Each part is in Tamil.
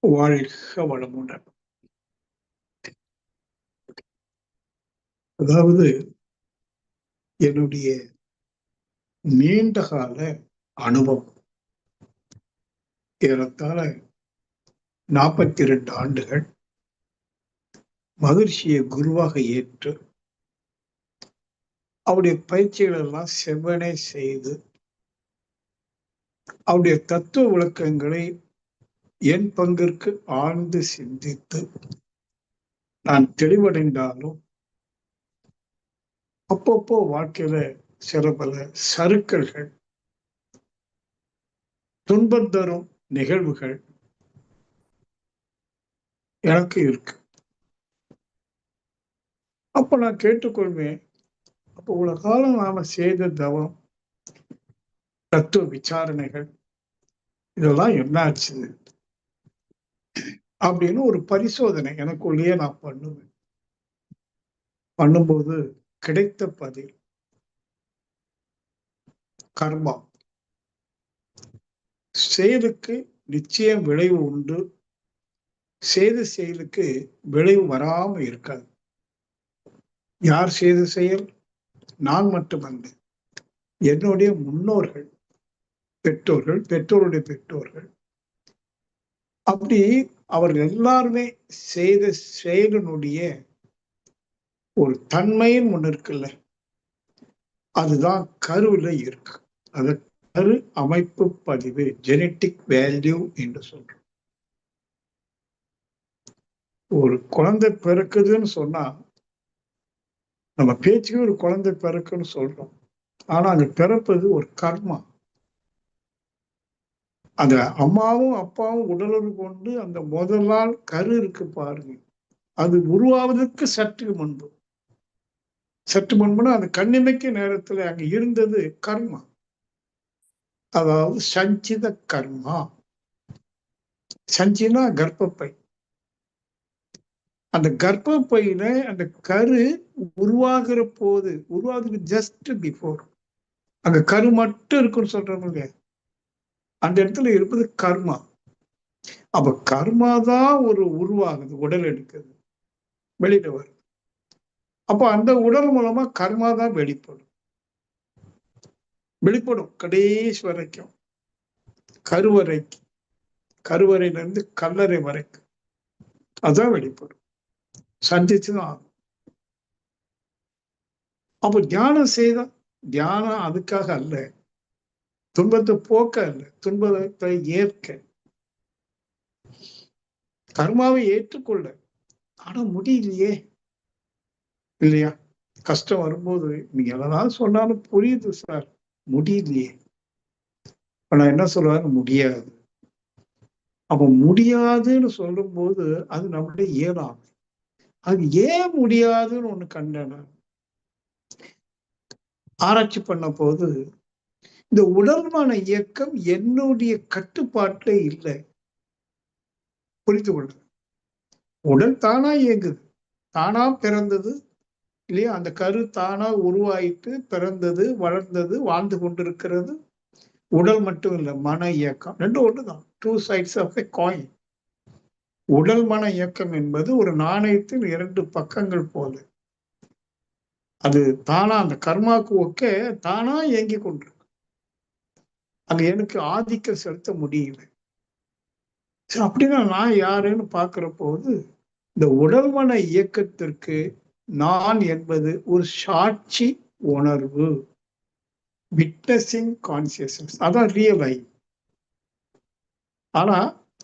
வாழ்க வளமுடன். அதாவது என்னுடைய நீண்டகால அனுபவம் ஏறத்தாழ 42 ஆண்டுகள் மகிழ்ச்சியை குருவாக ஏற்று அவருடைய பயிற்சிகள் எல்லாம் செவ்வனே செய்து அவருடைய தத்துவ விளக்கங்களை என் பங்கிற்கு ஆழ்ந்து சிந்தித்து நான் தெளிவடைந்தாலும் அப்பப்போ வாழ்க்கையில சில பல சறுக்கல்கள், துன்பம் தரும் நிகழ்வுகள் எனக்கு இருக்கு. அப்ப நான் கேட்டுக்கொள்வேன், அப்ப இவ்வளவு காலம் நாம செய்த தவம், தத்துவ விசாரணைகள் இதெல்லாம் என்னாச்சு அப்படின்னு ஒரு பரிசோதனை எனக்குள்ளேயே நான் பண்ணுவேன். பண்ணும்போது கிடைத்த பதில் கர்மா. செயலுக்கு நிச்சயம் விளைவு உண்டு, செய்த செயலுக்கு விளைவு வராம இருக்காது. யார் செய்த செயல்? நான் மட்டுமல்ல, என்னுடைய முன்னோர்கள், பெற்றோர்கள், பெற்றோருடைய பெற்றோர்கள், அப்படி அவர்கள் எல்லாருமே செய்த செயலினுடைய ஒரு தன்மையின் ஒண்ணு இருக்குல்ல, அதுதான் கருவில இருக்கு. அது கரு அமைப்பு பதிவு, ஜெனட்டிக் வேல்யூ என்று சொல்றோம். ஒரு குழந்தை பிறக்குதுன்னு சொன்னா நம்ம பேச்சுக்கு ஒரு குழந்தை பிறக்குன்னு சொல்றோம். ஆனா அது பிறப்பது ஒரு கர்மா. அந்த அம்மாவும் அப்பாவும் உடலுறவு கொண்டு அந்த முதல் நாள் கரு இருக்கு பாருங்க, அது உருவாவதற்கு சற்று முன்புனா அந்த கண்ணிமைக்கு நேரத்துல அங்க இருந்தது கர்மா. அதாவது சஞ்சித கர்மா. சஞ்சினா கர்ப்பப்பை. அந்த கர்ப்பப்பையில அந்த கரு உருவாகிற போது, உருவாகுது ஜஸ்ட் பிஃபோர், அங்க கரு மட்டும் இருக்குன்னு சொல்றோம், அந்த இடத்துல இருப்பது கர்மா. அப்ப கர்மா தான் ஒரு உருவாகுது, உடல் எடுக்குது, வெளியில வருது. அப்ப அந்த உடல் மூலமா கர்மா தான் வெளிப்படும் கடைசி வரைக்கும், கருவறைக்கு, கருவறையிலிருந்து கல்லறை வரைக்கும் அதான் வெளிப்படும், சந்திச்சுதான் ஆகும். அப்ப தியானம் செய்தா, தியானம் அதுக்காக அல்ல, துன்பத்தை போக்க அல்ல, துன்பத்தை ஏற்க, கர்மாவை ஏற்றுக்கொள்ள. ஆனா முடியலையே, இல்லையா? கஷ்டம் வரும்போது நீங்க எல்லாம் சொன்னாலும் புரியுது சார், முடியலையே. நான் என்ன சொல்றாரு? முடியாது. அப்ப முடியாதுன்னு சொல்லும் போது அது நம்மளுடைய இயலாமை. அது ஏன் முடியாதுன்னு ஒண்ணு கண்டன ஆராய்ச்சி பண்ண போது, இந்த உடல்மான இயக்கம் என்னுடைய கட்டுப்பாட்டுல இல்லை. புரிந்து கொள்ளுங்க. உடல் தானா இயங்குது, தானா பிறந்தது இல்லையா? அந்த கரு தானா உருவாயிட்டு பிறந்தது, வளர்ந்தது, வாழ்ந்து கொண்டிருக்கிறது. உடல் மட்டும் இல்லை, மன இயக்கம் ரெண்டும் ஒண்ணுதான். 2 sides of a coin. உடல் மன இயக்கம் என்பது ஒரு நாணயத்தின் 2 பக்கங்கள் போல. அது தானா அந்த கர்மாக்கு ஒக்க தானா இயங்கி கொண்டிருக்கு. அங்க எனக்கு ஆதிக்கம் செலுத்த முடியல. சரி, அப்படின்னா நான் யாருன்னு பார்க்கிற போது, இந்த உடல் மன இயக்கத்திற்கு நான் என்பது ஒரு சாட்சி உணர்வு, விட்னஸிங் கான்சியஸ்னஸ், அதான் ரியல் ஐ. ஆனா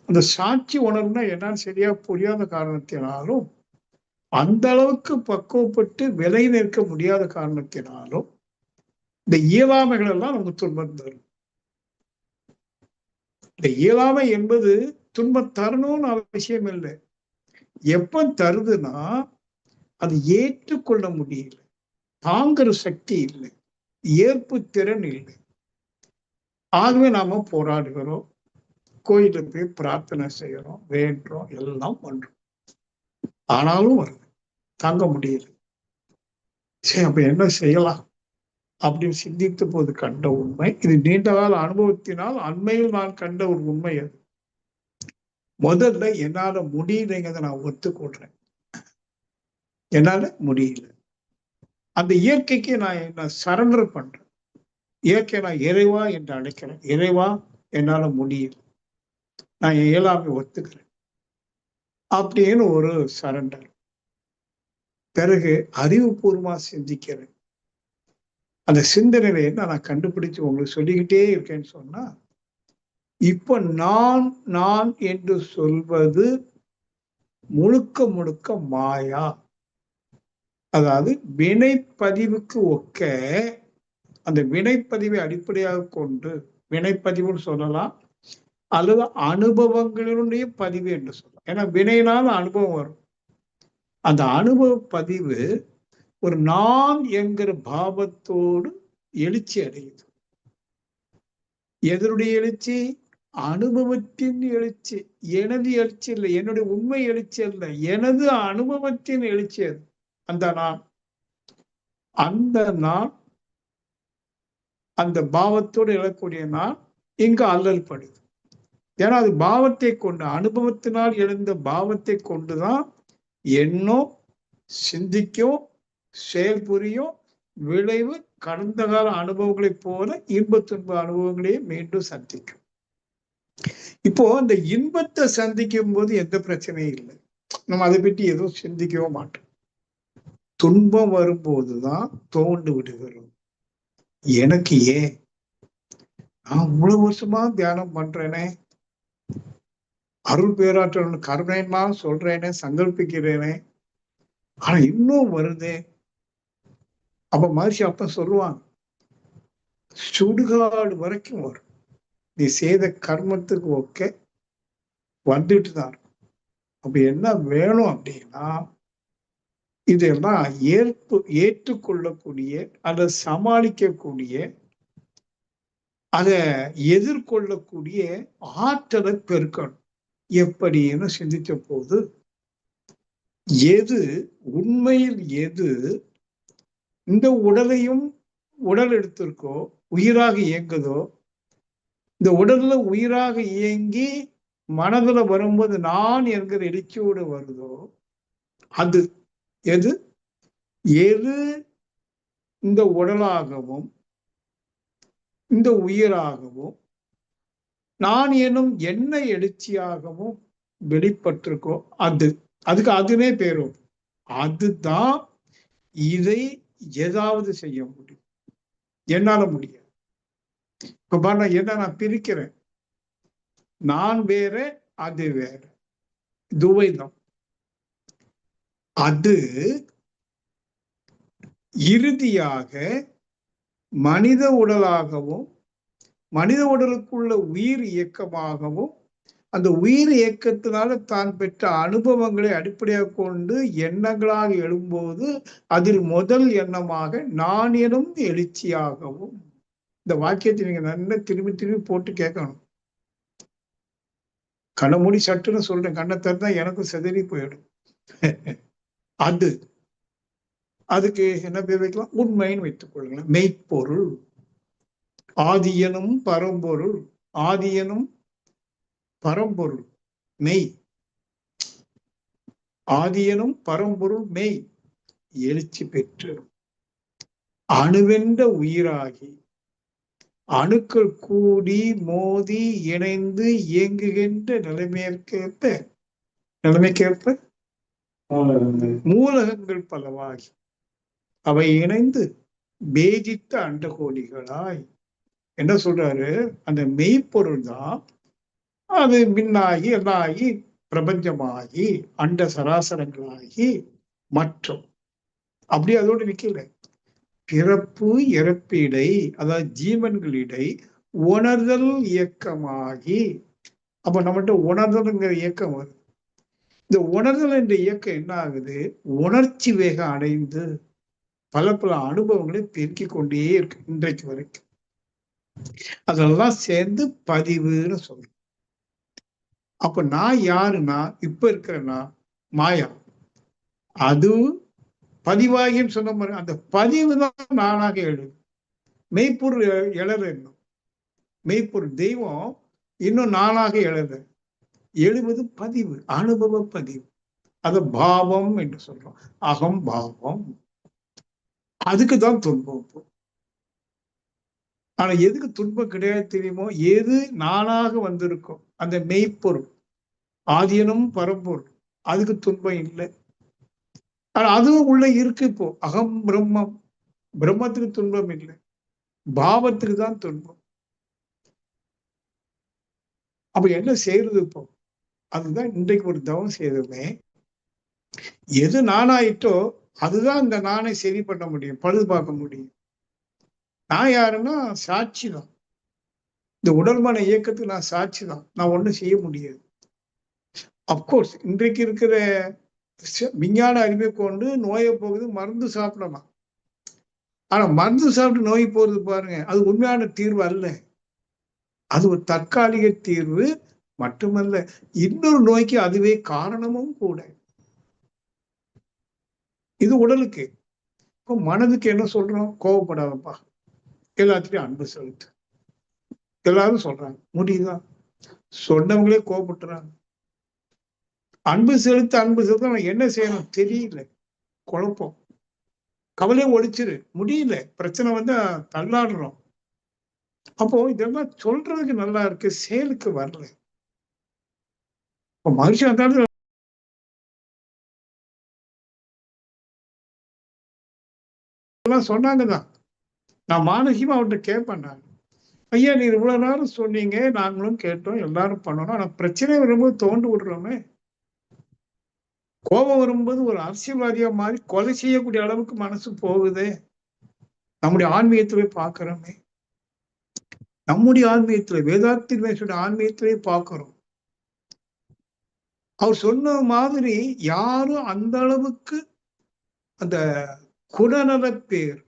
அந்த சாட்சி உணர்வுனா என்னன்னு சரியா புரியாத காரணத்தினாலும், அந்த அளவுக்கு பக்குவப்பட்டு விலை நிற்க முடியாத காரணத்தினாலும் இந்த இயலாமைகள் எல்லாம் நமக்கு துன்பம் தரும். இந்த இயலாமை என்பது துன்பம் தரணும்னு அவசியம் இல்லை. எப்ப தருதுன்னா அது ஏற்றுக்கொள்ள முடியல, தாங்குற சக்தி இல்லை, ஏற்பு திறன் இல்லை. ஆகவே நாம போராடுகிறோம், கோயிலுக்கு போய் பிரார்த்தனை செய்யறோம், வேண்டுறோம், எல்லாம் பண்றோம். ஆனாலும் வருது, தாங்க முடியல. சரி, அப்ப என்ன செய்யலாம் அப்படின்னு சிந்தித்த போது கண்ட உண்மை இது. நீண்ட கால அனுபவத்தினால் அண்மையில் நான் கண்ட ஒரு உண்மை அது. முதல்ல என்னால முடியலைங்கிறத நான் ஒத்துக்கொள்றேன். என்னால முடியல. அந்த இயற்கைக்கு நான் என்ன சரண்டர் பண்றேன். இயற்கை நான் இறைவா என்று அழைக்கிறேன். இறைவா, என்னால முடியல, நான் இயலாமை ஒத்துக்கிறேன் அப்படின்னு ஒரு சரண்டர். பிறகு அறிவுபூர்வமா சிந்திக்கிறேன். அந்த சிந்தனையில என்ன நான் கண்டுபிடிச்சு உங்களுக்கு சொல்லிக்கிட்டே இருக்கேன்னு சொன்னா, இப்ப நான் நான் என்று சொல்வது முழுக்க முழுக்க மாயா. அதாவது வினைப்பதிவுக்கு ஒக்க அந்த வினைப்பதிவை அடிப்படையாக கொண்டு, வினைப்பதிவுன்னு சொல்லலாம் அல்லது அனுபவங்களினுடைய பதிவு என்று சொல்லலாம். ஏன்னா வினையினால் அனுபவம் வரும். அந்த அனுபவ பதிவு ஒரு நான் என்கிற பாவத்தோடு எழுச்சி அடையுது. எதனுடைய எழுச்சி? அனுபவத்தின் எழுச்சி. எனது எழுச்சி இல்லை, என்னுடைய உண்மை எழுச்சி அல்ல, எனது அனுபவத்தின் எழுச்சி. அது அந்த நான், அந்த நான், அந்த பாவத்தோடு எழக்கூடிய நான் இங்கு அல்லல் படுது. ஏன்னா அது பாவத்தை கொண்டு, அனுபவத்தினால் எழுந்த பாவத்தை கொண்டுதான் எண்ணம், சிந்திக்கும், செயல்புரியும், விளைவு கடந்த கால அனுபவங்களைப் போல இன்ப துன்ப அனுபவங்களையே மீண்டும் சந்திக்கும். இப்போ அந்த இன்பத்தை சந்திக்கும் போது எந்த பிரச்சனையும் இல்லை, நம்ம அதை பற்றி எதுவும் சிந்திக்கவும் மாட்டோம். துன்பம் வரும்போதுதான் தோண்டு விடுகிறோம். எனக்கு ஏன், நான் இவ்வளவு வருஷமா தியானம் பண்றேனே, அருள் பேராற்றல் கருணைன்னா சொல்றேனே, சங்கல்பிக்கிறேனே, ஆனா இன்னும் வருதே. அப்ப மகிழ்ச்சி அப்ப சொல்லுவாங்க, சுடுகாடு வரைக்கும் வரும். நீ செய்த கர்மத்துக்கு ஒக்க வந்துட்டு தான் இருக்கும். அப்ப என்ன வேணும் அப்படின்னா, இதெல்லாம் ஏற்றுக்கொள்ளக்கூடிய அல்லது சமாளிக்கக்கூடிய, அதை எதிர்கொள்ளக்கூடிய ஆற்றலை பெருக்கணும். எப்படின்னு சிந்தித்த போது, எது உண்மையில் எது இந்த உடலையும் உடல் எடுத்திருக்கோ, உயிராக இயங்குதோ, இந்த உடல்ல உயிராக இயங்கி மனதுல வரும்போது நான் என்கிற எழுச்சியோடு வருதோ, அது எது எது இந்த உடலாகவும் இந்த உயிராகவும் நான் எனும் என்ன எழுச்சியாகவும் வெளிப்பட்டிருக்கோ, அதுக்கு அதுவே பேரும். அதுதான் இதை ஏதாவது செய்ய முடியும். என்னால முடியாது. இப்ப பாருங்க, என்ன நான் பிரிக்கிறேன், நான் வேற அது வேற, துவைதம். அது இறுதியாக மனித உடலாகவும் மனித உடலுக்குள்ள உயிர் இயக்கமாகவும், அந்த உயிர் இயக்கத்தினால தான் பெற்ற அனுபவங்களை அடிப்படையாக கொண்டு எண்ணங்களாக எழும்போது அதில் முதல் எண்ணமாக நான் எனும் எழுச்சியாகவும். இந்த வாக்கியத்தை நீங்க நல்லா திரும்பி திரும்பி போட்டு கேட்கணும். கண்ணை மூடி சட்டுன்னு சொல்றேன், கண்ணை திறந்தா எனக்கும் செதறி போயிடும். அதுக்கு என்ன பேர் வைக்கலாம்? உண்மைன்னு வைத்துக் கொள்ளுங்களேன். மெய்ப்பொருள், ஆதியனும் பரம்பொருள், ஆதியனும் பரம்பொருள் மெய், ஆதியனும் பரம்பொருள் மெய் எழுச்சி பெற்று அணுவென்ற உயிராகி அணுக்கள் கூடி மோதி இணைந்து இயங்குகின்ற நிலைமைக்கேற்ப மூலகங்கள் பலவாகி அவை இணைந்து பேதித்த அண்டகோடிகளாய். என்ன சொல்றாரு? அந்த மெய்ப்பொருள் தான் அது மின்னாகி எல்லாகி பிரபஞ்சமாகி அண்ட சராசரங்களாகி மற்றும் அப்படி அதோடு நிக்கல. பிறப்பு இறப்பிடை, அதாவது ஜீவன்களிடை உணர்தல் இயக்கமாகி, அப்ப நம்மகிட்ட உணர்தல்ங்கிற இயக்கம் வருது. இந்த உணர்தல் என்ற இயக்கம் என்ன ஆகுது? உணர்ச்சி வேகம் அடைந்து பல பல அனுபவங்களை பெருக்கிக் கொண்டே இருக்கு இன்றைக்கு வரைக்கும். அதெல்லாம் சேர்ந்து பதிவுன்னு சொல்றோம். அப்ப நான் யாருன்னா, இப்ப இருக்கிறேன்னா மாயா, அது பதிவாகின்னு சொன்ன மாதிரி அந்த பதிவு தான் நானாக எழுது. மெய்ப்பொருள் எழல, இன்னும் மெய்ப்பொருள் தெய்வம் இன்னும் நானாக எழல. எழுவது பதிவு, அனுபவ பதிவு. அத பாவம் என்று சொல்றோம். அகம் பாவம். அதுக்குதான் துன்பம். ஆனா எதுக்கு துன்பம் கிடையாது தெரியுமோ? எது நானாக வந்திருக்கும் அந்த மெய்ப்பொருள், ஆதீனம் பரம்பொருள், அதுக்கு துன்பம் இல்லை. ஆனா அதுவும் உள்ள இருக்கு. இப்போ அகம் பிரம்மம், பிரம்மத்துக்கு துன்பம் இல்லை, பாவத்துக்கு தான் துன்பம். அப்ப என்ன செய்யறது இப்போ? அதுதான் இன்றைக்கு ஒரு தவம் செய்ததுமே. எது நானாயிட்டோ அதுதான் இந்த நானை சரி பண்ண முடியும், பழுது பார்க்க முடியும். நான் யாருன்னா சாட்சி தான். இந்த உடல்மான இயக்கத்துக்கு நான் சாட்சி தான். நான் ஒண்ணும் செய்ய முடியாது. அப்கோர்ஸ் இன்றைக்கு இருக்கிற விஞ்ஞான அறிவை கொண்டு நோயை போகுது, மருந்து சாப்பிடலாம். ஆனா மருந்து சாப்பிட்டு நோய் போறது பாருங்க, அது உண்மையான தீர்வு அல்ல. அது ஒரு தற்காலிக தீர்வு மட்டுமல்ல, இன்னொரு நோய்க்கு அதுவே காரணமும் கூட. இது உடலுக்கு. இப்போ மனதுக்கு என்ன சொல்றோம்? கோவப்படாதப்பா, எல்லாத்தையும் அன்பு செலுத்து. எல்லாரும் சொல்றாங்க, முடியுதா? சொன்னவங்களே கோவப்பட்டுறாங்க. அன்பு செலுத்த என்ன செய்யணும் தெரியல, குழப்பம். கவலையை ஒழிச்சிரு, முடியல, பிரச்சனை வந்து தள்ளாடுறோம். அப்போ இதெல்லாம் சொல்றதுக்கு நல்லா இருக்கு, செயலுக்கு வரல. இப்போ மனுஷன் இருந்தாலும் சொன்னாங்கதான். நான் மானசீகமா அவர்கிட்ட கேட்பேன். நான், ஐயா நீ இவ்வளவு நேரம் சொன்னீங்க, நாங்களும் கேட்டோம், எல்லாரும் பண்ணணும். ஆனா பிரச்சனை வரும்போது தோண்டு விடுறோமே. கோபம் வரும்போது ஒரு அரசியல்வாதியா மாறி கொலை செய்யக்கூடிய அளவுக்கு மனசு போகுதே. நம்முடைய ஆன்மீகத்திலே பார்க்கிறோமே, நம்முடைய ஆன்மீகத்துல வேதாத்திரி ஆன்மீகத்திலே பார்க்கிறோம். அவர் சொன்ன மாதிரி யாரும் அந்த அளவுக்கு அந்த குணநல பேர்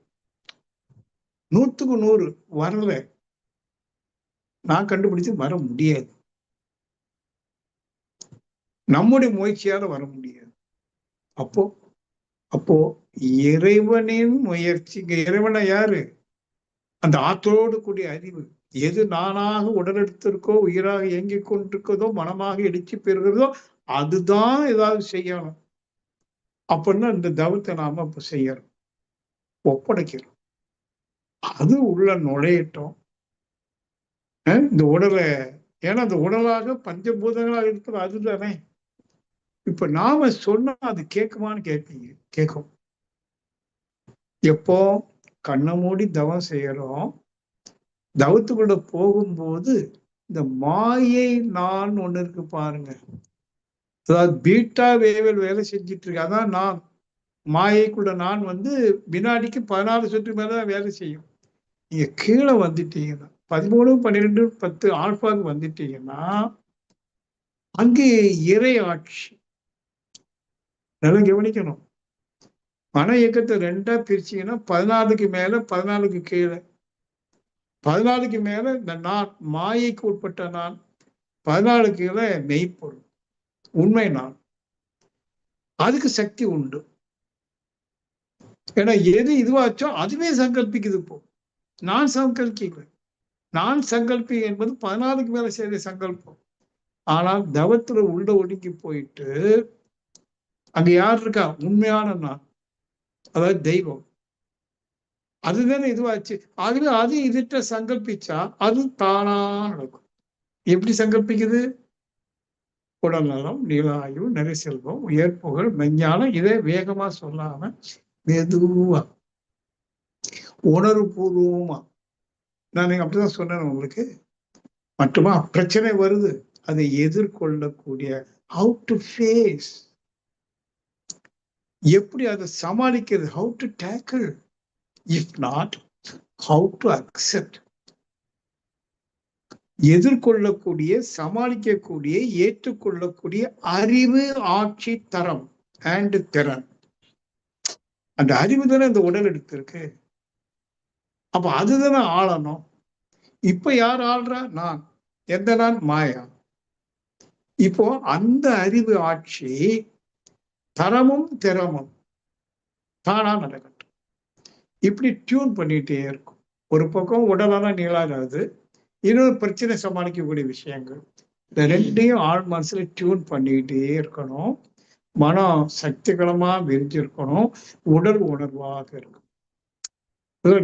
100க்கு 100 வரல. நான் கண்டுபிடிச்சு வர முடியாது. நம்முடைய முயற்சியால வர முடியாது. அப்போ அப்போ இறைவனின் முயற்சி. இறைவனை யாரு? அந்த ஆற்றலோடு கூடிய அறிவு. எது நானாக உடலெடுத்திருக்கோ, உயிராக இயங்கிக் கொண்டிருக்கிறதோ, மனமாக எழுச்சி பெறுகிறதோ, அதுதான் ஏதாவது செய்யணும். அப்படின்னா இந்த தவத்தை நாம இப்ப செய்யறோம், ஒப்படைக்கிறோம். அது உள்ள நுழையட்டும். இந்த உடலை, ஏன்னா அந்த உடலாக பஞ்சபூதங்களாக இருக்கிறது அதுதானே. இப்ப நாம சொன்னா அது கேட்குமான்னு கேட்பீங்க. கேட்கும். எப்போ கண்ணை மூடி தவம் செய்யறோம், தவத்துக்குள்ள போகும்போது இந்த மாயை நான் ஒண்ணு இருக்கு பாருங்க. அதாவது பீட்டா வேவல் வேலை செஞ்சிட்டு இருக்கு. அதான் நான். மாயைக்குள்ள நான் வந்து வினாடிக்கு 14 சுற்று மேலதான் வேலை செய்யும். நீங்க கீழே வந்துட்டீங்கன்னா 13, 12, 10 ஆல்பாக்கு வந்துட்டீங்கன்னா அங்கே இறை ஆட்சி. நல்லா கவனிக்கணும். மன இயக்கத்தை 2ஆ பிரிச்சீங்கன்னா 14க்கு மேல, 14க்கு கீழே. 14க்கு மேல இந்த நான், மாயைக்கு உட்பட்ட நான். 14க்கு கீழே மெய்ப்பொருள், உண்மை நான். அதுக்கு சக்தி உண்டு. ஏன்னா எது இதுவாச்சோ அதுவே சங்கல்பிக்குது. இப்போ நான் சங்கல்பிக்கல. நான் சங்கல்பி என்பது 14க்கு மேல செய்த சங்கல்பம். ஆனால் தவத்துல உள்ள ஒடுங்கி போயிட்டு அங்க யார் இருக்கா? உண்மையான நான், அதாவது தெய்வம். அதுதானே இதுவாச்சு. ஆகவே அது இதுட்ட சங்கல்பிச்சா அது தானா நடக்கும். எப்படி சங்கல்பிக்குது? உடல்நலம், நீலாயு, நிறைய செல்வம், உயர் புகழ், மெஞ்ஞானம். இதை வேகமா சொல்லாம மெதுவா, உணர்வு பூர்வமா. நான் அப்படிதான் சொன்னேன் உங்களுக்கு. மட்டுமா பிரச்சனை வருது, அதை எதிர்கொள்ளக்கூடிய ஹவு டு ஃபேஸ், எப்படி அதை சமாளிக்கிறது, how to tackle, if not how to accept. எதிர்கொள்ளக்கூடிய, சமாளிக்கக்கூடிய, ஏற்றுக்கொள்ளக்கூடிய அறிவு, ஆட்சி, தரம் அண்ட் திறன். அந்த அறிவு தானே இந்த உடல் எடுத்திருக்கு. அப்ப அதுதானே ஆளணும். இப்ப யார் ஆள்றா? நான். எந்த நான்? மாயா. இப்போ அந்த அறிவு ஆட்சி, தரமும் திறமும் தானா நடக்கட்டும். இப்படி டியூன் பண்ணிட்டே இருக்கும். ஒரு பக்கம் உடலான நீளாகாது, இன்னொரு பிரச்சனை சமாளிக்கக்கூடிய விஷயங்கள். இந்த ரெண்டையும் ஆள் மனசுல டியூன் பண்ணிக்கிட்டே இருக்கணும். மனம் சக்திகளமா விரிஞ்சிருக்கணும். உடல் உணர்வாக இருக்கும்.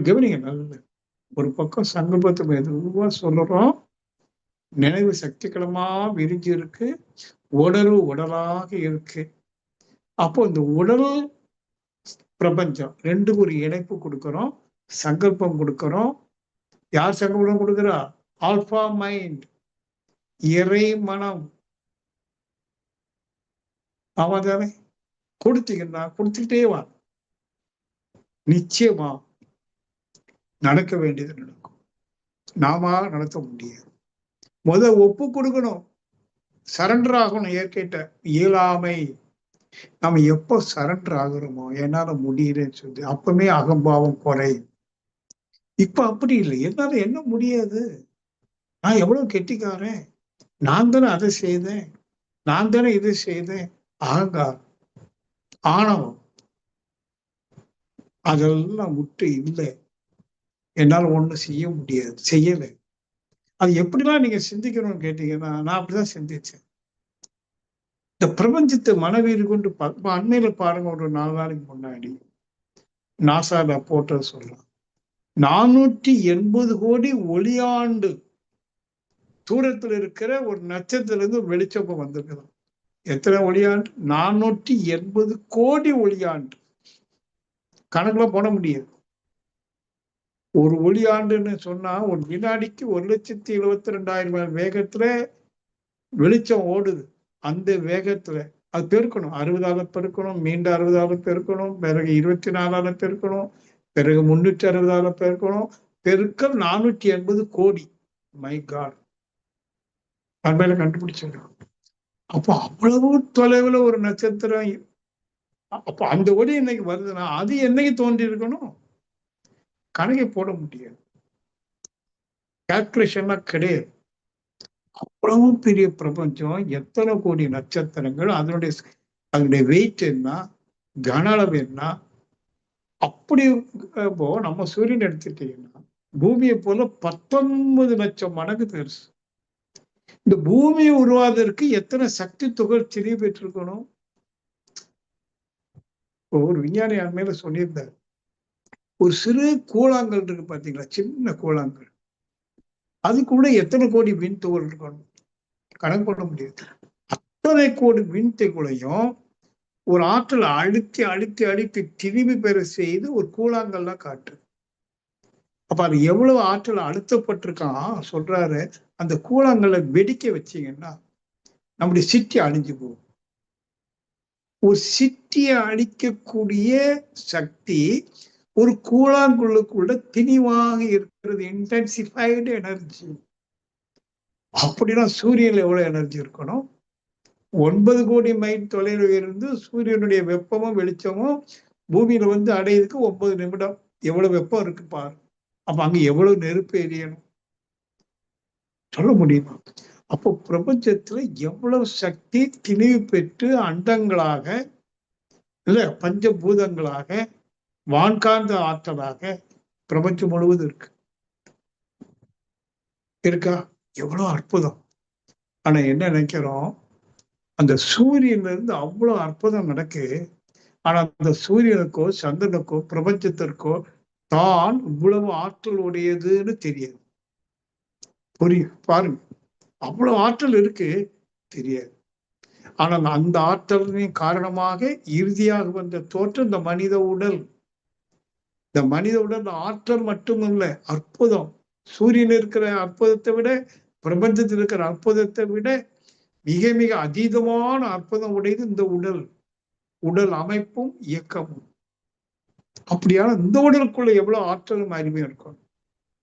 கவனிங்க நல்லது. ஒரு பக்கம் சங்கல்பத்தை மெதுவா சொல்லுறோம். நினைவு சக்திகளமா விரிஞ்சு இருக்கு. உடல் உடலாக இருக்கு. அப்போ இந்த உடல் பிரபஞ்சம் ரெண்டுக்கு ஒரு இணைப்பு கொடுக்கிறோம். சங்கல்பம் கொடுக்கிறோம். யார் சங்கல்பம் கொடுக்கிறா? ஆல்பா மைண்ட், இறை மனம். ஆமா தானே? கொடுத்தீங்கன்னா கொடுத்துக்கிட்டே வா. நிச்சயமா நடக்க வேண்டியது நடக்கும். நாம நடத்த முடியாது. ஒப்பு கொடுக்கணும். சரண்டர் ஆகணும். இயற்கைட்ட இயலாமை. நம்ம எப்போ சரண்டர் ஆகுறோமோ என்னால முடியலன்னு சொல்லி அப்பவுமே அகம்பாவம் குறையும். இப்ப அப்படி இல்லை. என்னால என்ன முடியாது? நான் எவ்வளவு கெட்டிக்காரன். நான் தானே அதை செய்தேன். நான் தானே இதை செய்தேன். அகங்காரம், ஆணவம் அதெல்லாம் விட்டு இல்லை. என்னால ஒண்ணும் செய்ய முடியாது, செய்யலை. அது எப்படிலாம் நீங்க சிந்திக்கணும்னு கேட்டீங்கன்னா, நான் அப்படிதான் சிந்திச்சேன். இந்த பிரபஞ்சத்தை மனவீடு கொண்டு அண்மையில பாருங்க, ஒரு 4 நாளைக்கு முன்னாடி நாசால போட்ட சொல்லலாம் 480 கோடி ஒளியாண்டு தூரத்தில் இருக்கிற ஒரு நட்சத்திரத்துல இருந்து வெளிச்சம் வந்திருக்குது. எத்தனை ஒளியாண்டு? 480 கோடி ஒளியாண்டு. கணக்குல போட முடியாது. ஒரு ஒளியாண்டுன்னு சொன்னா ஒரு வினாடிக்கு 1,72,000 வேகத்துல வெளிச்சம் ஓடுது. அந்த வேகத்துல அது பெருக்கணும். 60ஆல பெருக்கணும், மீண்டும் 60ஆல பெருக்கணும், பிறகு 24ஆல பெருக்கணும், பிறகு 360ஆல பெருக்கணும். பெருக்கல் 480 கோடி. மை காட், அண்மையில கண்டுபிடிச்சிருக்கோம். அப்போ அவ்வளவு தொலைவுல ஒரு நட்சத்திரம். அப்ப அந்த ஒளி இன்னைக்கு வருதுன்னா அது என்னைக்கு தோன்றி இருக்கணும்? கணக்கை போட முடியாது. கால்குலேஷன்லாம் கிடையாது. அவ்வளவு பெரிய பிரபஞ்சம், எத்தனை கோடி நட்சத்திரங்கள், அதனுடைய வெயிட் என்ன, கன அளவு என்ன. அப்படி இப்போ நம்ம சூரியன் எடுத்துட்டீங்கன்னா பூமியை போல 19 லட்சம் மடங்கு பெருசு. இந்த பூமியை உருவாவதற்கு எத்தனை சக்தி துகள் திரி பெற்றிருக்கணும்? ஒரு விஞ்ஞானி அண்மையில சொல்லியிருந்தார், ஒரு சிறு கூழாங்கல் இருக்கு பாத்தீங்களா, சின்ன கூழாங்கல், அது கூட எத்தனை கோடி விண் துகள் இருக்கணும்? கணக்கு பண்ண முடியாது. அத்தனை கோடி விண் துகளையும் ஒரு ஆற்றல் அழுத்தி அழுத்தி அழுத்தி திரும்பி பெற செய்து ஒரு கூழாங்கல்லாம் காட்டு. அப்ப அது எவ்வளவு ஆற்றல் அழுத்தப்பட்டிருக்கான் சொல்றாரு. அந்த கூழாங்கல்ல வெடிக்க வச்சீங்கன்னா நம்முடைய சிட்டி அழிஞ்சு போகும். ஒரு சிட்டியை அழிக்கக்கூடிய சக்தி ஒரு கூழாங்குள்ளுக்குள்ள திணிவாக இருக்கிறது. Intensified energy. அப்படின்னா சூரியன்ல எவ்வளவு எனர்ஜி இருக்கணும்? 9 கோடி மைல் தொலைவில் இருந்து சூரியனுடைய வெப்பமும் வெளிச்சமும் பூமியில வந்து அடையிறதுக்கு 9 நிமிடம். எவ்வளவு வெப்பம் இருக்கு பாரு. அப்ப அங்க எவ்வளவு நெருப்பு எரியணும் சொல்ல முடியுமா? அப்போ பிரபஞ்சத்துல எவ்வளவு சக்தி திணிவு பெற்று அண்டங்களாக, இல்ல பஞ்சபூதங்களாக, வான்காந்த ஆற்றலாக பிரபஞ்சம் முழுவதும் இருக்கா? எவ்வளவு அற்புதம். ஆனா என்ன நினைக்கிறோம், அந்த சூரியன்ல இருந்து அவ்வளவு அற்புதம் நடக்கு. ஆனா அந்த சூரியனுக்கோ சந்திரனுக்கோ பிரபஞ்சத்திற்கோ தான் இவ்வளவு ஆற்றல் உடையதுன்னு தெரியாது. புரியும் பாருங்க, அவ்வளவு ஆற்றல் இருக்கு தெரியாது. ஆனால் அந்த ஆற்றலின் காரணமாக இறுதியாக வந்த தோற்றம் இந்த மனித உடல். இந்த மனித உடல் ஆற்றல் மட்டுமல்ல, அற்புதம். சூரியன் இருக்கிற அற்புதத்தை விட, பிரபஞ்சத்தில் இருக்கிற அற்புதத்தை விட மிக மிக அதீதமான அற்புதம் உடையது இந்த உடல். உடல் அமைப்பும் இயக்கமும். அப்படியான இந்த உடலுக்குள்ள எவ்வளவு ஆற்றலும் அறிவும் இருக்கும்.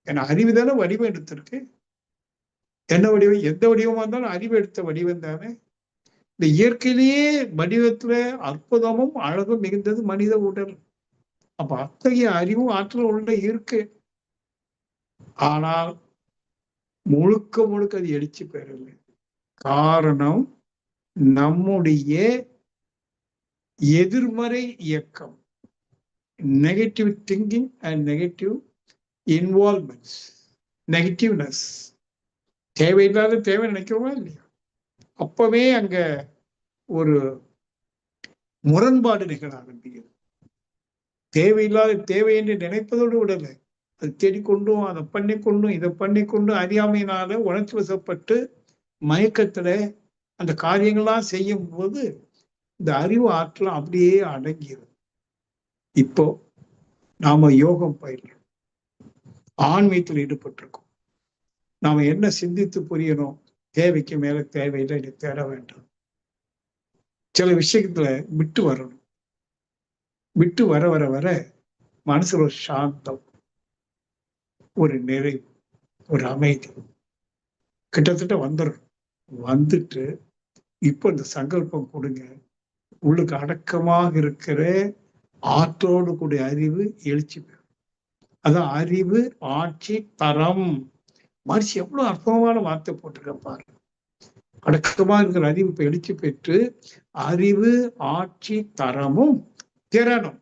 ஏன்னா அறிவு தானே வடிவம் எடுத்திருக்கு. என்ன வடிவம்? எந்த வடிவமா இருந்தாலும் அறிவு எடுத்த வடிவம் தானே. இந்த இயற்கையிலேயே வடிவத்துல அற்புதமும் அழகும் மிகுந்தது மனித உடல். அப்ப அத்தகைய அறிவும் ஆற்றலும் உள்ள இருக்கு. ஆனால் முழுக்க முழுக்க அது எழுச்சி பெறவில்லை. காரணம் நம்முடைய எதிர்மறை இயக்கம், negative thinking and negative involvements, negativeness. தேவையில்லாத தேவை நினைக்கிறோமா இல்லையா? அப்பவே அங்க ஒரு முரண்பாடு நிகழ ஆரம்பிக்கிறது. தேவையில்லாத தேவை என்று நினைப்பதோடு விடலை, அது தேடிக்கொண்டும் அதை பண்ணிக்கொண்டும் இதை பண்ணிக்கொண்டும் அறியாமையினால உணர்ச்சி வசப்பட்டு மயக்கத்துல அந்த காரியங்கள்லாம் செய்யும் போது இந்த அறிவு ஆற்றல் அப்படியே அடங்கிடும். இப்போ நாம யோகம் பயிர்றோம், ஆன்மீகத்தில் ஈடுபட்டிருக்கோம். நாம என்ன சிந்தித்து புரியணும், தேவைக்கு மேல தேவையில்லை இதை தேட வேண்டாம். சில விஷயத்துல விட்டு வரணும். விட்டு வர வர வர மனசுல ஒரு சாந்தம், ஒரு நிறைவு, ஒரு அமைதி கிட்டத்தட்ட வந்துடும். வந்துட்டு இப்போ இந்த சங்கல்பம் கொடுங்க, உள்ளுக்கு அடக்கமாக இருக்கிற ஆற்றோடு கூடிய அறிவு எழுச்சி பெறும். அதான் அறிவு ஆட்சி தரம். மனுஷன் எவ்வளவு அற்புதமான வார்த்தை போட்டிருக்க பாரு. அடக்கமா இருக்கிற அறிவு இப்ப எழுச்சி பெற்று அறிவு ஆட்சி தரமும் திறனும்,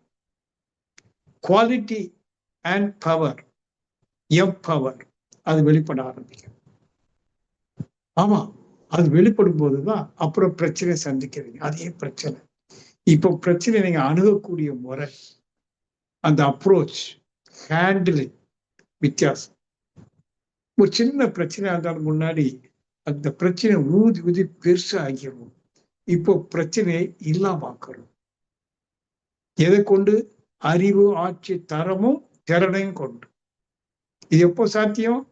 குவாலிட்டி அண்ட் பவர், எம்பவர், அது வெளிப்பட ஆரம்பிக்கும். ஆமா, அது வெளிப்படும் போதுதான் அப்புறம் பிரச்சனை சந்திக்கிறீங்க. அதே பிரச்சனை. இப்போ பிரச்சனை நீங்க அணுகக்கூடிய முறை, அந்த அப்ரோச், ஹேண்டிலிங் வித்தியாசம். ஒரு சின்ன பிரச்சனையா இருந்தாலும் முன்னாடி அந்த பிரச்சனை ஊதி ஊதி பெருசா ஆகிடும். இப்போ பிரச்சனையை இல்லாமக்கிறோம். எதை கொண்டு? அறிவு ஆட்சி தரமும் திறனையும் கொண்டு. இது எப்போ சாத்தியம்?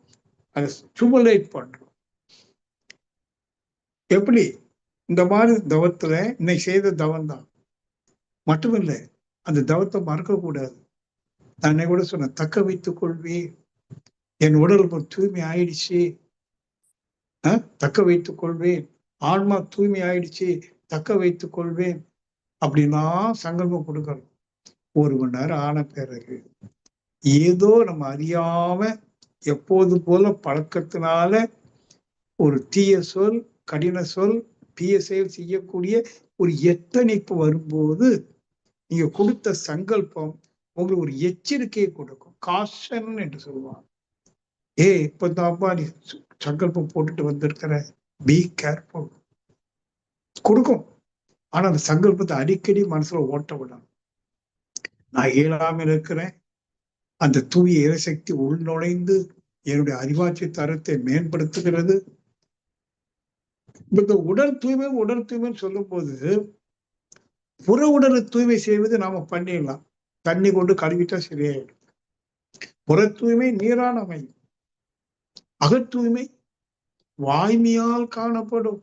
அதை ஸ்டிமுலேட் பண்றோம். எப்படி? இந்த மாதிரி தவத்துல இன்னைக்கு செய்த தவம் தான் மட்டுமில்லை, அந்த தவத்தை மறக்க கூடாது. நான் கூட சொன்ன, தக்க வைத்துக் கொள்வேன், என் உடல் தூய்மை ஆயிடுச்சு, தக்க வைத்துக் கொள்வேன், ஆன்மா தூய்மை ஆயிடுச்சு, தக்க வைத்துக் கொள்வேன் அப்படின்னா சங்கல்பம் கொடுக்கணும். 1 மணி நேரம் ஆன பிறகு ஏதோ நம்ம அறியாம எப்போது போல பழக்கத்தினால ஒரு தீய சொல், கடின சொல், தீய செயல் செய்யக்கூடிய ஒரு எத்தனைப்பு வரும்போது நீங்க கொடுத்த சங்கல்பம் உங்களுக்கு ஒரு எச்சரிக்கையை கொடுக்கும். காஷன் என்று சொல்லுவாங்க. இப்பதான்ப்பா நீ சங்கல்பம் போட்டுட்டு வந்திருக்கிற, பி கேர்ஃபுல் கொடுக்கும். ஆனா அந்த சங்கல்பத்தை அடிக்கடி மனசுல ஓட்ட விடணும். நான் இயலாமல் இருக்கிறேன், அந்த தூய இறைசக்தி உள்நுழைந்து என்னுடைய அறிவாட்சி தரத்தை மேம்படுத்துகிறது. இந்த உடல் தூய்மைன்னு சொல்லும் போது புற உடலை தூய்மை செய்வது நாம பண்ணிடலாம், தண்ணி கொண்டு கழுவிட்டா சரியாயிடும். புற தூய்மை நீரான அமையும், அகத்தூய்மை வாய்மையால் காணப்படும்.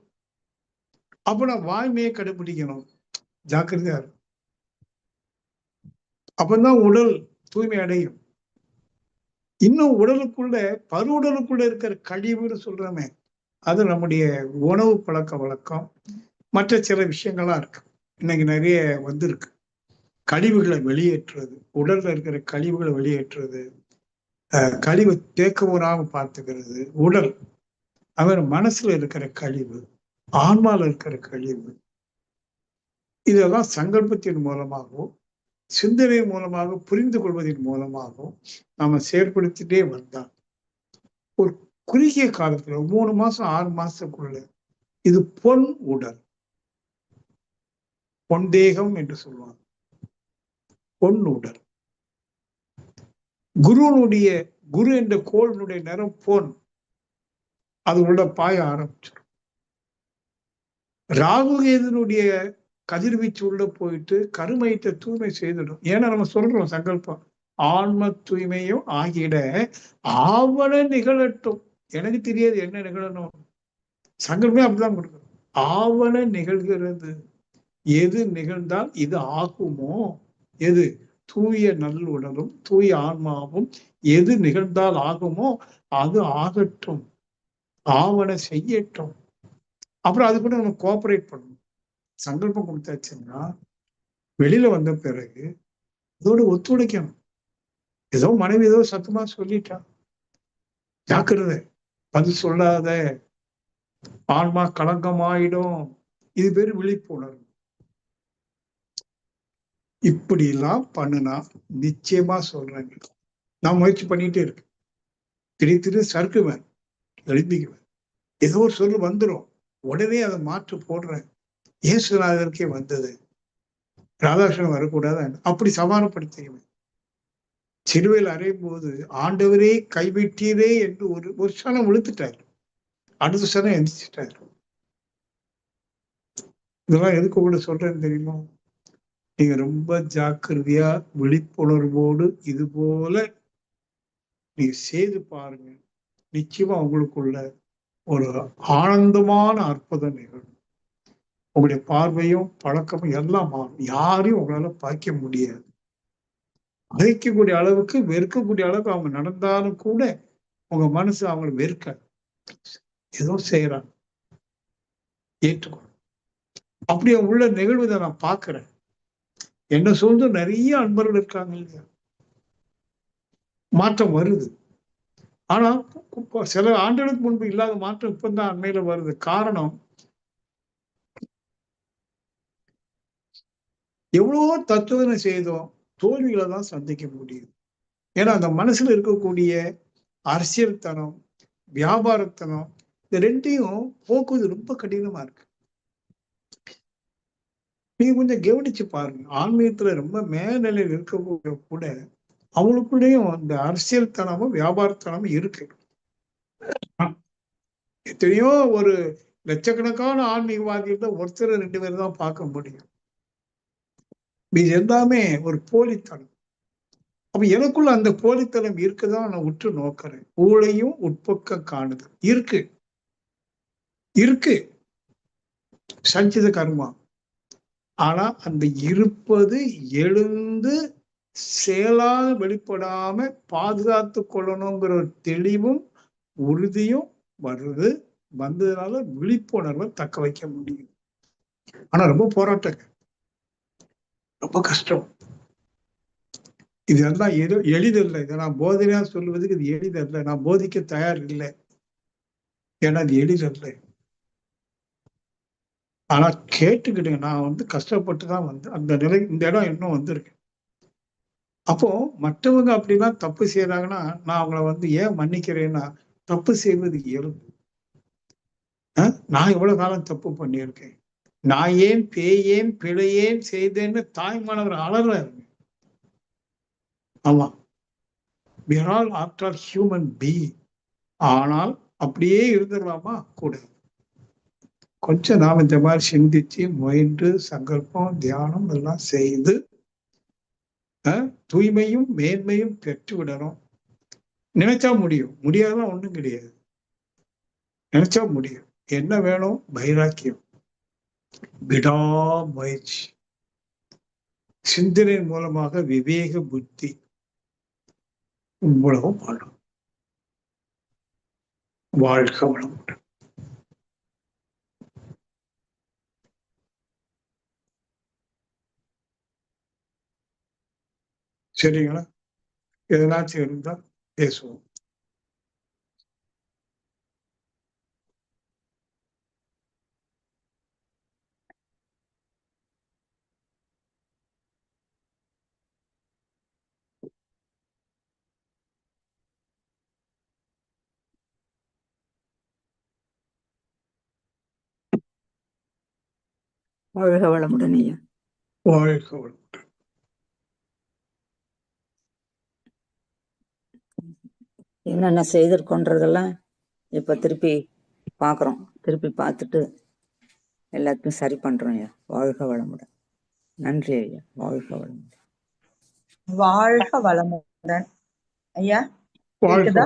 அப்ப நான் வாய்மையை கடைபிடிக்கணும், ஜாக்கிரதையா இருக்கும். அப்பதான் உடல் தூய்மை அடையும். இன்னும் உடலுக்குள்ள பருவுடலுக்குள்ள இருக்கிற கழிவுன்னு சொல்றோமே, அது நம்முடைய உணவு பழக்க வழக்கம், மற்ற சில விஷயங்கள்லாம் இருக்கு. இன்னைக்கு நிறைய வந்திருக்கு. கழிவுகளை வெளியேற்றுறது, உடல்ல இருக்கிற கழிவுகளை வெளியேற்றுறது, கழிவு தேக்க வராம பார்த்துக்கிறது உடல். அவர் மனசுல இருக்கிற கழிவு, ஆன்மால இருக்கிற கழிவு, இதெல்லாம் சங்கல்பத்தின் மூலமாகவும் சிந்தனை மூலமாக புரிந்து கொள்வதன் மூலமாகவும் நாம செயற்படுத்திட்டே வந்தோம். ஒரு குறுகிய காலத்துல 3 மாசம் 6 மாசத்துக்குள்ள இது பொன் உடல், பொன் தேகம் என்று சொல்லுவாங்க. பொன் உடல். குரு என்ற கோளினுடைய நிறம் பொன், அது உள்ள பாய ஆரம்பிச்சிடும். ராகுகேதனுடைய கதிர்வீச்சு உள்ள போயிட்டு கருமையத்தை தூய்மை செய்திடும். ஏன்னா நம்ம சொல்றோம் சங்கல்பம், ஆன்ம தூய்மையும் ஆகிட ஆவண நிகழட்டும். எனக்கு தெரியாது என்ன நிகழணும், சங்கல்பமே அப்படிதான் கொடுக்கணும். ஆவண நிகழ்கிறது. எது நிகழ்ந்தால் இது ஆகுமோ, எது தூய நல்லுடலும் தூய ஆன்மாவும் எது நிகழ்ந்தால் ஆகுமோ அது ஆகட்டும், ஆவண செய்யட்டும். அப்புறம் அது கூட நம்ம கோஆபரேட் பண்ணணும். சங்கல்பம் கொடுத்தாச்சுன்னா வெளியில வந்த பிறகு இதோட ஒத்துழைக்கணும். ஏதோ மனைவி ஏதோ சத்தமா சொல்லிட்டான், ஜாக்கிரதை, பதில் சொல்லாத, ஆன்மா களங்கமாயிடும். இது பேரு விழிப்புணர்வு. இப்படி எல்லாம் பண்ணுனா நிச்சயமா சொல்றேங்க, நான் முயற்சி பண்ணிட்டே இருக்கேன். திடீர் சறுக்குவேன், எழுப்பிக்குவேன், ஏதோ ஒரு சொல்லு வந்துடும், உடனே அதை மாற்று போடுறேன். இயேசுநாதருக்கே வந்தது, ராதாகிருஷ்ணன் வரக்கூடாது, அப்படி சமாதானப்படுத்திடுவேன். சிலுவையில் அறையும் போது ஆண்டவரே கைவிட்டீரே என்று ஒரு சனம் விழுத்துட்டார், அடுத்த சனம் எந்திரிச்சிட்டார். இதெல்லாம் எதுக்கு கூட சொல்றேன்னு தெரியுமா? நீங்க ரொம்ப ஜாக்கிரதையா விழிப்புணர்வோடு இது போல நீங்க செய்து பாருங்க, நிச்சயமா உங்களுக்குள்ள ஒரு ஆனந்தமான அற்புதம் நிகழும். உங்களுடைய பார்வையும் பழக்கமும் எல்லாம் மாறும். யாரையும் உங்களால பார்க்க முடியாது. அழைக்கக்கூடிய அளவுக்கு, வெறுக்கக்கூடிய அளவுக்கு அவங்க நடந்தாலும் கூட உங்க மனசு அவங்களை வெறுக்க, ஏதோ செய்யறாங்க, ஏற்றுக்கொள்ளும். அப்படி உள்ள நிகழ்வுதை நான் பார்க்கிறேன். என்ன சூழ்ந்து நிறைய அன்பர்கள் இருக்காங்க இல்லையா, மாற்றம் வருது. ஆனா சில ஆண்டுகளுக்கு முன்பு இல்லாத மாற்றம் இப்பதான் அண்மையில வருது. காரணம், எவ்வளவோ தத்துவனை செய்தோம், தோல்விகளை தான் சந்திக்க முடியும். ஏன்னா அந்த மனசுல இருக்கக்கூடிய அரசியல் தனம், வியாபாரத்தனம், இந்த ரெண்டையும் போக்குவது ரொம்ப கடினமா இருக்கு. நீங்க கொஞ்சம் கவனிச்சு பாருங்க. ஆன்மீகத்துல ரொம்ப மேல்நிலையில் இருக்கக்கூடிய கூட அவங்களுக்குள்ளேயும் அந்த அரசியல் தனமும் வியாபாரத்தனமும் இருக்கு. எத்தனையோ ஒரு லட்சக்கணக்கான ஆன்மீகவாதிகள் தான் ஒருத்தர் 2 பேர் தான் பார்க்க முடியும். இது எல்லாமே ஒரு போலித்தனம். அப்ப எனக்குள்ள அந்த போலித்தனம் இருக்குதான் நான் உற்று நோக்கிறேன். ஊழையும் உட்பக்க காணுது இருக்கு, இருக்கு சஞ்சித கர்மா. ஆனா அந்த இருப்பது எழுந்து செயலாக வெளிப்படாம பாதுகாத்து கொள்ளணுங்கிற ஒரு தெளிவும் உறுதியும் வருது. வந்ததுனால விழிப்புணர்வை தக்க வைக்க முடியும். ஆனா ரொம்ப போராட்டங்க, ரொம்ப கஷ்டம். இதெல்லாம் எளிதல்ல. இதை நான் போதனையா சொல்லுவதுக்கு இது எளிதல்ல. நான் போதிக்க தயார் இல்லை, ஏன்னா அது எளிதல்ல. ஆனா கேட்டுக்கிட்டுங்க, நான் கஷ்டப்பட்டுதான் அந்த நிலை, இந்த இடம் இன்னும் வந்திருக்கு. அப்போ மற்றவங்க அப்படிலாம் தப்பு செய்யறாங்கன்னா நான் அவங்கள ஏன் மன்னிக்கிறேன்னா, தப்பு செய்வது இயல்பு. நான் எவ்வளவு காலம் தப்பு பண்ணியிருக்கேன், நான் ஏன் பேயேன் பிழையேன் செய்தேன்னு தாய்மானவர் அலறாரு. ஆமா, we are all after human being. ஆனால் அப்படியே இருந்துடலாமா? கூட கொஞ்சம் நாம் இந்த மாதிரி சிந்திச்சு முயன்று சங்கல்பம் தியானம் எல்லாம் செய்து தூய்மையும் மேன்மையும் பெற்று விடணும். நினைச்சா முடியும், முடியாதான் ஒண்ணும் கிடையாது. நினைச்சா முடியும். என்ன வேணும்? வைராக்கியம், விடாமுயற்சி, சிந்தனையின் மூலமாக விவேக புத்தி, இவ்வளவும் பண்ணும். வாழ்க வளமுடன். சரிங்களா? எதனாச்சும் இருந்தா பேசுவோம். வாழ்க வளமுடன் ஐயா. வாழ்க வளமுடன். என்னென்ன செய்திருக்கோன்றதெல்லாம் இப்ப திருப்பி பாக்குறோம். திருப்பி பார்த்துட்டு எல்லாத்தையும் சரி பண்றோம் ஐயா. வாழ்க வளமுடன். நன்றி ஐயா. வாழ்க வளமுடன். வாழ்க வளமுடன் ஐயா. கேக்குதா?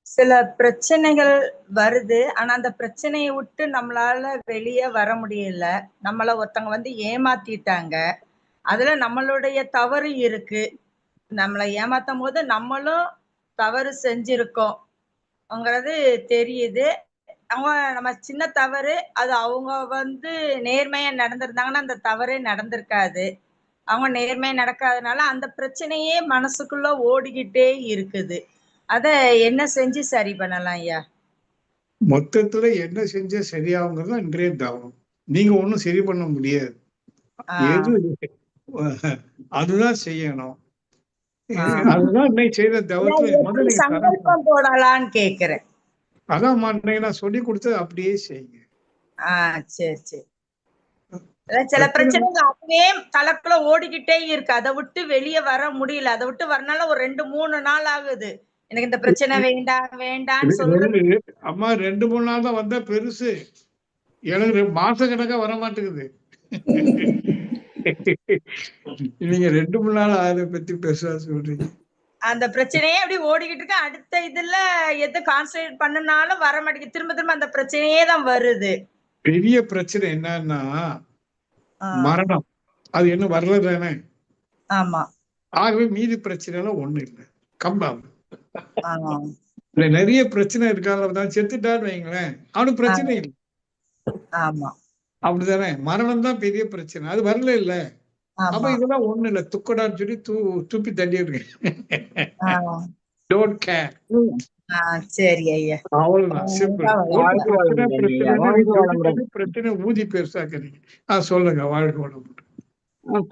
சில பிரச்சனைகள் வருது, ஆனா அந்த பிரச்சனையை விட்டு நம்மளால வெளியே வர முடியல. நம்மள ஒருத்தவங்க ஏமாத்திட்டாங்க, அதுல நம்மளுடைய தவறு இருக்கு. நம்மளை ஏமாத்தும் போது நம்மளும் தவறு செஞ்சிருக்கோம்ங்கிறது தெரியுது. அவங்க நம்ம சின்ன தவறு, அது அவங்க நேர்மையா நடந்திருந்தாங்கன்னா அந்த தவறே நடந்திருக்காது. அவங்க நேர்மையா நடக்காதனால அந்த பிரச்சனையே மனசுக்குள்ள ஓடிக்கிட்டே இருக்குது. அத என்ன செஞ்சு சரி பண்ணலாம் ஐயா? மொத்தத்துல என்ன செஞ்சா சரியாகுங்கிறது இன்றைய தவம். நீங்க ஒண்ணும் சரி பண்ண முடியாது. எது அதுதான் செய்யணும். அதுதான் இன்னைக்கு செய்த தவத்துல சங்கல்பம் போடலான்னு கேக்குறேன். அதான் மாட்டேங்க, நான் சொல்லி கொடுத்தது அப்படியே செய்யுங்க. சரி சரி. சில பிரச்சனைகள் அப்படியே தலைக்குள்ள ஓடிக்கிட்டே இருக்கு, அதை விட்டு வெளியே வர முடியல. அதை விட்டு வரனால ஒரு 2-3 நாள் ஆகுது. எனக்கு இந்த பிரச்சனை வேண்டாம் வேண்டாம்னு சொல்றது. அம்மா 2-3 நாள் தான் வந்தா பெருசு, எனக்கு மாச கணக்கா வர மாட்டேங்குது. நீங்க 2-3 நாள் அதை பத்தி பெருசா சொல்றீங்க. அந்த பிரச்சனையே அப்படி ஓடிக்கிட்டு இருக்கு. அடுத்த இதுல எது கான்சன்ட்ரேட் பண்ணனாலும் வர மாட்டேங்குது. திரும்ப திரும்ப அந்த பிரச்சனையே தான் வருது. பெரிய பிரச்சனை என்னன்னா மரணம். அது என்ன வரல தானே. ஆமா. ஆகவே மீதி பிரச்சனை எல்லாம் ஒண்ணு இல்லை, கம்பாம். ஆமா. நிறைய பிரச்சனை இருக்காங்க, செத்துட்டான்னு வைங்களேன், அவனுக்கு பிரச்சனை இல்லை. ஆமா. அப்படிதானே. மரணம் தான் பெரிய பிரச்சனை, அது வரல இல்ல. அப்ப இதெல்லாம் ஒண்ணு இல்ல, துக்கடான்னு சொல்லி தூப்பி தள்ளிடுங்க. Don't care. சரி ஐயா, அவ்வளவுதான், சிம்பிள். பிரச்சனை ஊதி பெருசாக்குறீங்க. சொல்லுங்க. வாழ்க வளமுடன்.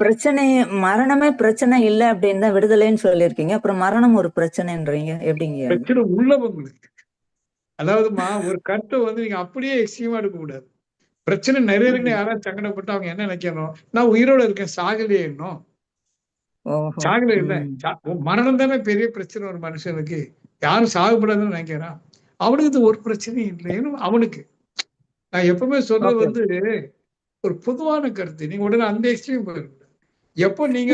பிரச்சனை மரணமே பிரச்சனை இல்லை அப்படின்னு தான் விடுதலைன்னு சொல்லியிருக்கீங்க, அப்புறம் மரணம் ஒரு பிரச்சனைன்றீங்க, எப்படிங்க? பிரச்சனை உள்ளவங்களுக்கு. அதாவதுமா, ஒரு கருத்தை நீங்க அப்படியே எக்ஸ்ட்ரீமா எடுக்க கூடாது. பிரச்சனை நிறைய இருக்குன்னு யாராவது சங்கடப்பட்டு அவங்க என்ன நினைக்கணும், நான் உயிரோட இருக்கேன், சாகலையே இன்னும். சாகல இல்ல, மரணம் தானே பெரிய பிரச்சனை ஒரு மனுஷனுக்கு. யாரும் சாகப்படாதுன்னு நினைக்கிறான், அவனுக்கு ஒரு பிரச்சனையும் இல்லைன்னு அவனுக்கு. நான் எப்பவுமே சொல்றது ஒரு பொதுவான கருத்து. நீங்க உடனே அந்த எக்ஸ்ட்ரீம் போயிருக்க. எப்போ நீங்க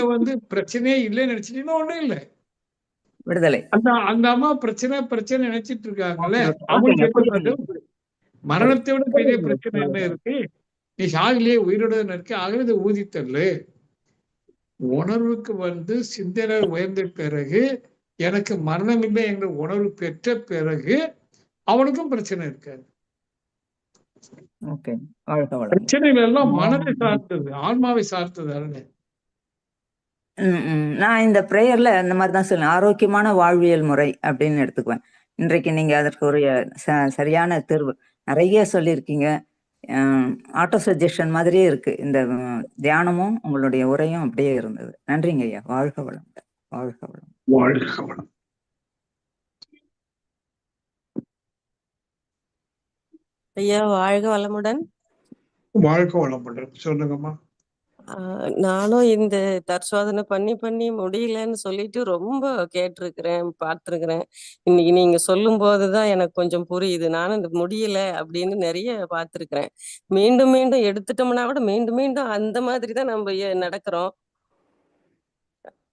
பிரச்சனையே இல்லைன்னு நினைச்சிட்டீங்கன்னா ஒண்ணும் இல்லை, விடுதலை. அந்த அம்மா பிரச்சனை நினைச்சிட்டு இருக்காங்கல்ல, அவங்களுக்கு மரணத்தை விட பெரிய பிரச்சனை என்ன இருக்கு? நீ சாகலையே, உயிரோட இருக்கு, ஆகவே ஊதித்தள்ளு. உணர்வுக்கு சிந்தனை உயர்ந்த பிறகு, எனக்கு மரணம் இல்லை என்ற உணர்வு பெற்ற பிறகு அவனுக்கும் பிரச்சனை இருக்காது. பிரச்சனைகள் எல்லாம் மனதை சார்ந்தது, ஆன்மாவை சார்ந்தது அல்ல. நான் இந்த பிரேயர்ல அந்த மாதிரிதான் சொல்லுவேன், ஆரோக்கியமான வாழ்வியல் முறை அப்படின்னு எடுத்துக்குவேன். இன்றைக்கு நீங்க அதற்கு ஒரு சரியான தீர்வு நிறைய சொல்லியிருக்கீங்க. ஆட்டோ சஜஷன் மாதிரியே இருக்கு இந்த தியானமும் உங்களுடைய உரையும் அப்படியே இருந்தது. நன்றிங்க ஐயா. வாழ்க வளம். வாழ்க வளம். வாழ்க வளம். ஐயா வாழ்க வளமுடன். வாழ்க வளமுடன். சொல்லுங்கம்மா. நானும் இந்த தற்சோதனை பண்ணி முடியலன்னு சொல்லிட்டு ரொம்ப கேட்டிருக்கிறேன், பார்த்திருக்கிறேன். இன்னைக்கு நீங்க சொல்லும் போதுதான் எனக்கு கொஞ்சம் புரியுது. நானும் இந்த முடியல அப்படின்னு நிறைய பார்த்திருக்கிறேன். மீண்டும் மீண்டும் எடுத்துட்டோம்னா கூட மீண்டும் அந்த மாதிரிதான் நம்ம நடக்கிறோம்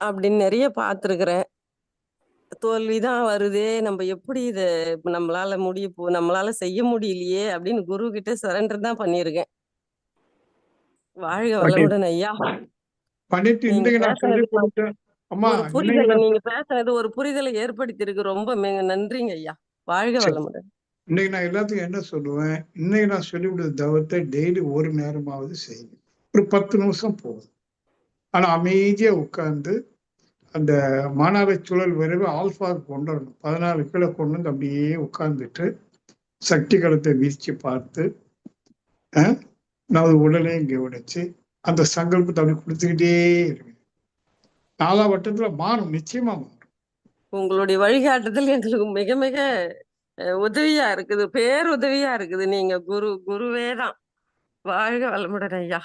அப்படின்னு நிறைய பார்த்திருக்கிறேன். தோல்விதான் வருதே, நம்ம எப்படி இத நம்மளால செய்ய முடியலையே அப்படின்னு குரு கிட்ட சரண்டர் தான் பண்ணிருக்கேன். வாழ்க வளமுடன் ஐயா. நீங்க பேசுறது ஒரு புரிதலை ஏற்படுத்தி இருக்கு. ரொம்ப நன்றிங்க ஐயா. வாழ்க வளமுடன். இன்னைக்கு நான் எல்லாத்துக்கும் என்ன சொல்லுவேன், இன்னைக்கு நான் சொல்லிவிடுற தவத்தை டெய்லி ஒரு நேரமாவது செய்யுங்க. ஒரு 10 நிமிஷம் போதும். ஆனா அமைதியா உட்கார்ந்து அந்த மானாவை சுழல் விரைவு ஆல்பாவுக்கு கொண்டு வரணும். 14 கீழே கொண்டு வந்து அப்படியே உட்கார்ந்துட்டு சக்தி களத்தை வீழ்ச்சி பார்த்து நமது உடலையும் கவனிச்சு அந்த சங்கல்பத்தை அப்படி கொடுத்துக்கிட்டே இருக்கு. 4ஆம் வட்டத்துல மாறும், நிச்சயமா மாறும். உங்களுடைய வழிகாட்டுதல் எங்களுக்கு மிக மிக உதவியா இருக்குது, பேருதவியா இருக்குது. நீங்க குருவே தான். வாழ்க வளமுடன் ஐயா.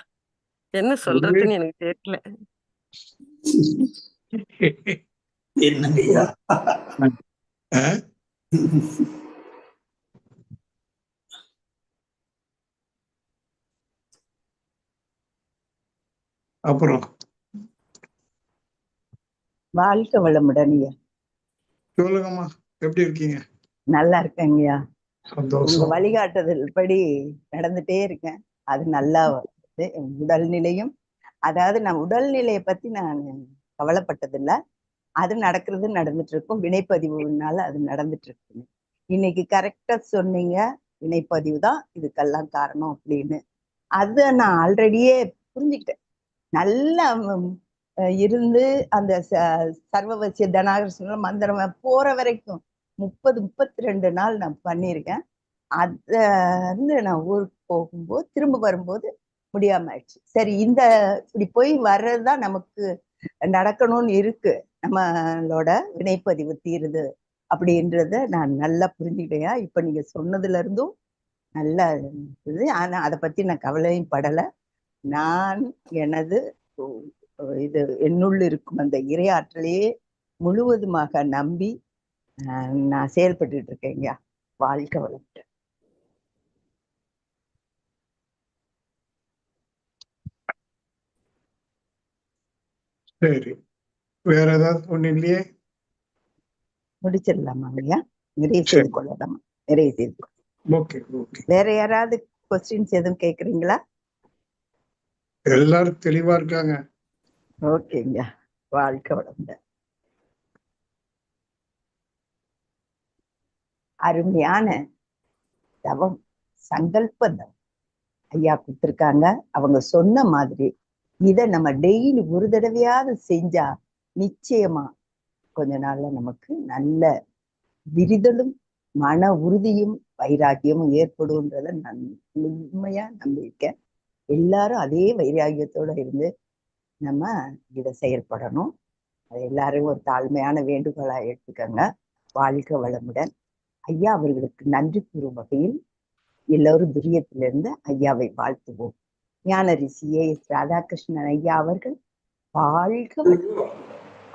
என்ன சொல்றதுன்னு எனக்கு தெரியல. என்னங்கய்யா அப்புறம் வாழ்க வளமுடன் ஐயா. சொல்லுங்கம்மா, எப்படி இருக்கீங்க? நல்லா இருக்கேங்கய்யா. சந்தோஷம். உங்க வழிகாட்டுதல் படி நடந்துட்டே இருக்கேன். அது நல்லா உடல்நிலையும், அதாவது நான் உடல்நிலையை பத்தி நான் கவலைப்பட்டதில்லை. அது நடந்துட்டு இருக்கும். வினைப்பதிவுனால அது நடந்துட்டு இருக்குங்க. இன்னைக்கு கரெக்டா சொன்னீங்க, வினைப்பதிவு தான் இதுக்கெல்லாம் காரணம் அப்படின்னு. அது நான் ஆல்ரெடியே புரிஞ்சுக்கிட்டேன். நல்லா இருந்து அந்த சர்வவசிய தனாகர்ஷன மந்திரம் போற வரைக்கும் 32 நாள் நான் பண்ணியிருக்கேன். அத நான் ஊருக்கு போகும்போது திரும்ப வரும்போது முடியாம ஆயிடுச்சு. சரி, இப்படி போய் வர்றதுதான் நமக்கு நடக்கணும்னு இருக்கு. நம்மளோட வினைப்பதிவு தீருது அப்படின்றத நான் நல்லா புரிஞ்சுக்கிட்டேன். இப்ப நீங்க சொன்னதுல இருந்தும் நல்லா இது. ஆனா அதை பத்தி நான் கவலையும் படல. நான் எனது இது என்னுள் இருக்கும் அந்த இறையாற்றலையே முழுவதுமாக நம்பி நான் செயல்பட்டு இருக்கேங்க. வாழ்க்கை வளர்த்து. சரி, வேற ஏதாவது ஒண்ணு இல்லையே? முடிச்சிடலாமா ஐயா? நிறைய செய்து கொள்ளலாமா? நிறைய செய்து கொள்ள. Okay okay. வேற யாராவது கொஸ்டின்ஸ் எதுவும் கேக்குறீங்களா? எல்லாரும் தெளிவா இருக்காங்க. ஓகேங்க, வாழ்க்கை வளர்ந்த. அருமையான தவம், சங்கல்பம் ஐயா கொடுத்திருக்காங்க. அவங்க சொன்ன மாதிரி இத நம்ம டெய்லி ஒரு தடவையாவது செஞ்சா நிச்சயமா கொஞ்ச நாள்ல நமக்கு நல்ல விரிதலும் மன உறுதியும் வைராக்கியமும் ஏற்படும்ன்றத நான் உண்மையா நம்பியிருக்கேன். எல்லாரும் அதே வைராக்கியத்தோட இருந்து நம்ம இதை செயல்படணும். அது எல்லாரும் ஒரு தாழ்மையான வேண்டுகோளா எடுத்துக்கங்க. வாழ்க வளமுடன். ஐயா அவர்களுக்கு நன்றி கூறும் வகையில் எல்லோரும் துரியத்திலிருந்து ஐயாவை வாழ்த்துவோம். ஞான ரிஷி எஸ் ராதாகிருஷ்ணன் ஐயா அவர்கள் வாழ்க வளம்.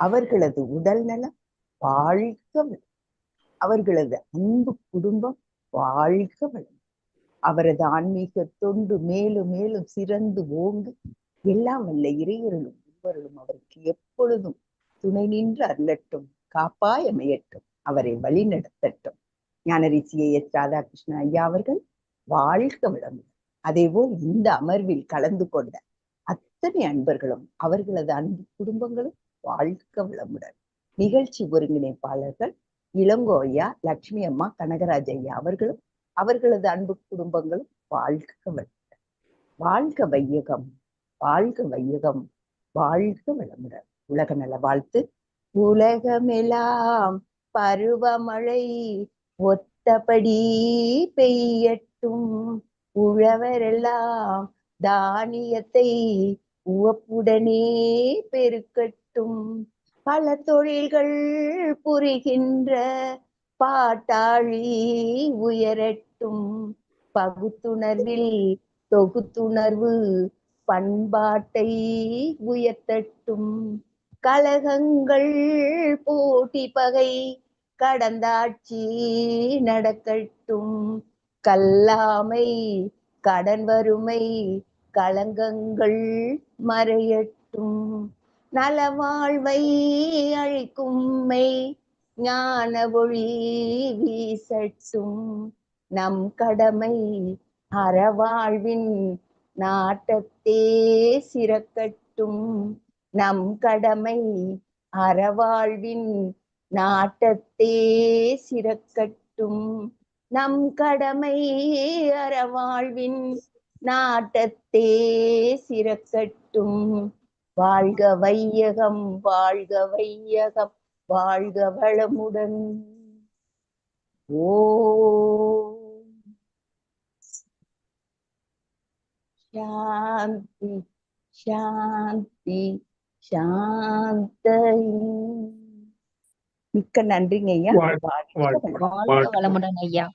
அவர்களது உடல் நலம் வாழ்க வளம். அவர்களது அன்பு குடும்பம் வாழ்க வளம். அவரது ஆன்மீக தொண்டு மேலும் மேலும் சிறந்து ஓங்கு எல்லாம் வல்ல இறையர்களும் ஒவ்வொருவரும் அவருக்கு எப்பொழுதும் துணை நின்று அருளட்டும், காப்பாய் அமையட்டும், அவரை வழி நடத்தட்டும். ஞான ரிஷி எஸ் ராதாகிருஷ்ணன் ஐயா அவர்கள் வாழ்க வளமுடன். அதேபோல் இந்த அமர்வில் கலந்து கொண்ட அத்தனை அன்பர்களும் அவர்களது அன்பு குடும்பங்களும் வாழ்க வளமுடன். நிகழ்ச்சி ஒருங்கிணைப்பாளர்கள் இளங்கோ ஐயா, லட்சுமி அம்மா, கனகராஜ் ஐயா அவர்களும் அவர்களது அன்பு குடும்பங்களும் வாழ்க வளமுடன். வாழ்க வையகம், வாழ்க வையகம், வாழ்க வளமுடன். உலக நல வாழ்த்து. உலகமெல்லாம் பருவமழை ஒத்தபடி பெய்யட்டும், உழவரெல்லாம் தானியத்தை உவப்புடனே பெருக்கட்டும், பல தொழில்கள் புரிகின்ற பாட்டாளி உயரட்டும், பகுத்துணர்வில் தொகுத்துணர்வு பண்பாட்டை உயர்த்தட்டும், கலகங்கள் போட்டி பகை கடந்தாட்சி நடக்கட்டும், கல்லாமை கடன் வறுமை களங்கங்கள் மறையட்டும், நலவாழ்வை அழிக்கும்மை ஞான ஒளி வீசட்டும், நம் கடமை அறவாழ்வின் நாட்டத்தே சிறக்கட்டும், நம் கடமை அறவாழ்வின் நாட்டத்தே சிறக்கட்டும், நம் கடமை அறவாழ்வின் நாட்டத்தே சிறக்கட்டும். வாழ்க வையகம், வாழ்க வையகம், வாழ்க வளமுடன். ஓம் சாந்தி சாந்தி சாந்தி. மிக்க நன்றிங்க ஐயா. வாழ்க வாழ்க வளமுடன் ஐயா.